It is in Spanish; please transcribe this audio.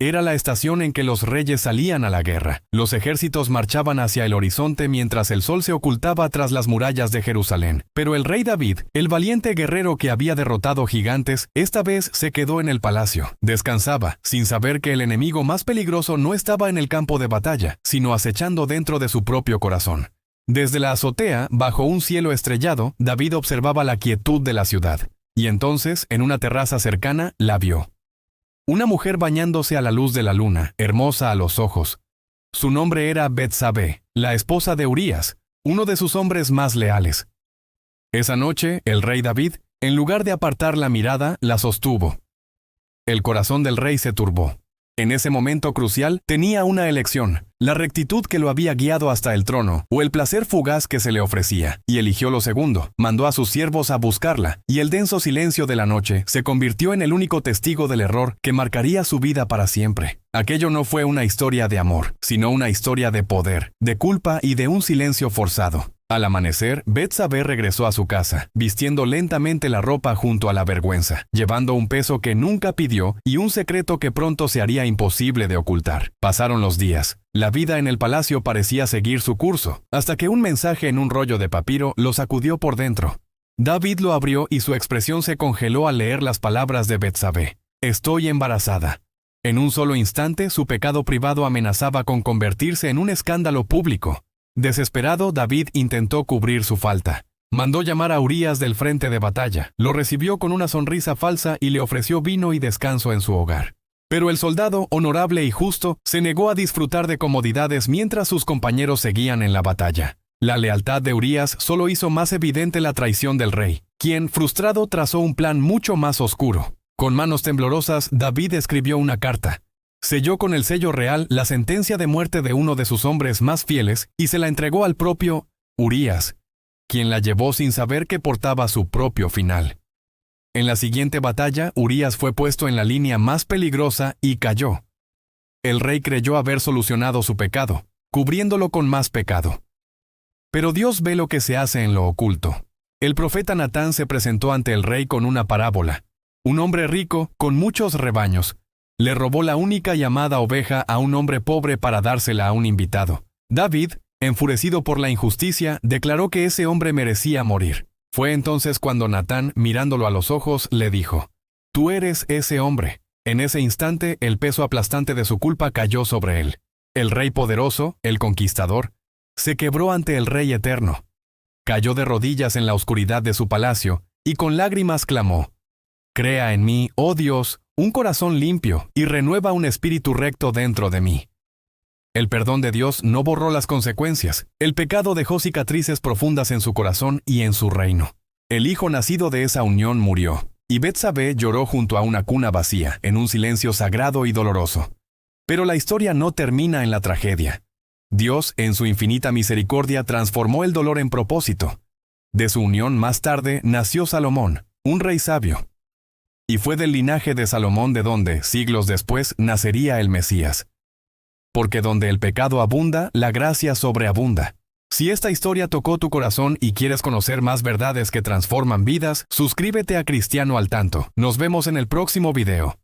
Era la estación en que los reyes salían a la guerra. Los ejércitos marchaban hacia el horizonte mientras el sol se ocultaba tras las murallas de Jerusalén. Pero el rey David, el valiente guerrero que había derrotado gigantes, esta vez se quedó en el palacio. Descansaba, sin saber que el enemigo más peligroso no estaba en el campo de batalla, sino acechando dentro de su propio corazón. Desde la azotea, bajo un cielo estrellado, David observaba la quietud de la ciudad. Y entonces, en una terraza cercana, la vio. Una mujer bañándose a la luz de la luna, hermosa a los ojos. Su nombre era Betsabé, la esposa de Urías, uno de sus hombres más leales. Esa noche, el rey David, en lugar de apartar la mirada, la sostuvo. El corazón del rey se turbó. En ese momento crucial, tenía una elección: la rectitud que lo había guiado hasta el trono, o el placer fugaz que se le ofrecía, y eligió lo segundo. Mandó a sus siervos a buscarla, y el denso silencio de la noche se convirtió en el único testigo del error que marcaría su vida para siempre. Aquello no fue una historia de amor, sino una historia de poder, de culpa y de un silencio forzado. Al amanecer, Betsabé regresó a su casa, vistiendo lentamente la ropa junto a la vergüenza, llevando un peso que nunca pidió y un secreto que pronto se haría imposible de ocultar. Pasaron los días. La vida en el palacio parecía seguir su curso, hasta que un mensaje en un rollo de papiro lo sacudió por dentro. David lo abrió y su expresión se congeló al leer las palabras de Betsabé: «Estoy embarazada». En un solo instante, su pecado privado amenazaba con convertirse en un escándalo público. Desesperado, David intentó cubrir su falta. Mandó llamar a Urías del frente de batalla, lo recibió con una sonrisa falsa y le ofreció vino y descanso en su hogar. Pero el soldado, honorable y justo, se negó a disfrutar de comodidades mientras sus compañeros seguían en la batalla. La lealtad de Urías solo hizo más evidente la traición del rey, quien, frustrado, trazó un plan mucho más oscuro. Con manos temblorosas, David escribió una carta. Selló con el sello real la sentencia de muerte de uno de sus hombres más fieles y se la entregó al propio Urías, quien la llevó sin saber que portaba su propio final. En la siguiente batalla, Urías fue puesto en la línea más peligrosa y cayó. El rey creyó haber solucionado su pecado, cubriéndolo con más pecado. Pero Dios ve lo que se hace en lo oculto. El profeta Natán se presentó ante el rey con una parábola. Un hombre rico, con muchos rebaños, le robó la única y amada oveja a un hombre pobre para dársela a un invitado. David, enfurecido por la injusticia, declaró que ese hombre merecía morir. Fue entonces cuando Natán, mirándolo a los ojos, le dijo: «Tú eres ese hombre». En ese instante, el peso aplastante de su culpa cayó sobre él. El rey poderoso, el conquistador, se quebró ante el Rey eterno. Cayó de rodillas en la oscuridad de su palacio y con lágrimas clamó: «Crea en mí, oh Dios, un corazón limpio y renueva un espíritu recto dentro de mí». El perdón de Dios no borró las consecuencias. El pecado dejó cicatrices profundas en su corazón y en su reino. El hijo nacido de esa unión murió, y Betsabé lloró junto a una cuna vacía, en un silencio sagrado y doloroso. Pero la historia no termina en la tragedia. Dios, en su infinita misericordia, transformó el dolor en propósito. De su unión más tarde nació Salomón, un rey sabio. Y fue del linaje de Salomón de donde, siglos después, nacería el Mesías. Porque donde el pecado abunda, la gracia sobreabunda. Si esta historia tocó tu corazón y quieres conocer más verdades que transforman vidas, suscríbete a Cristiano al Tanto. Nos vemos en el próximo video.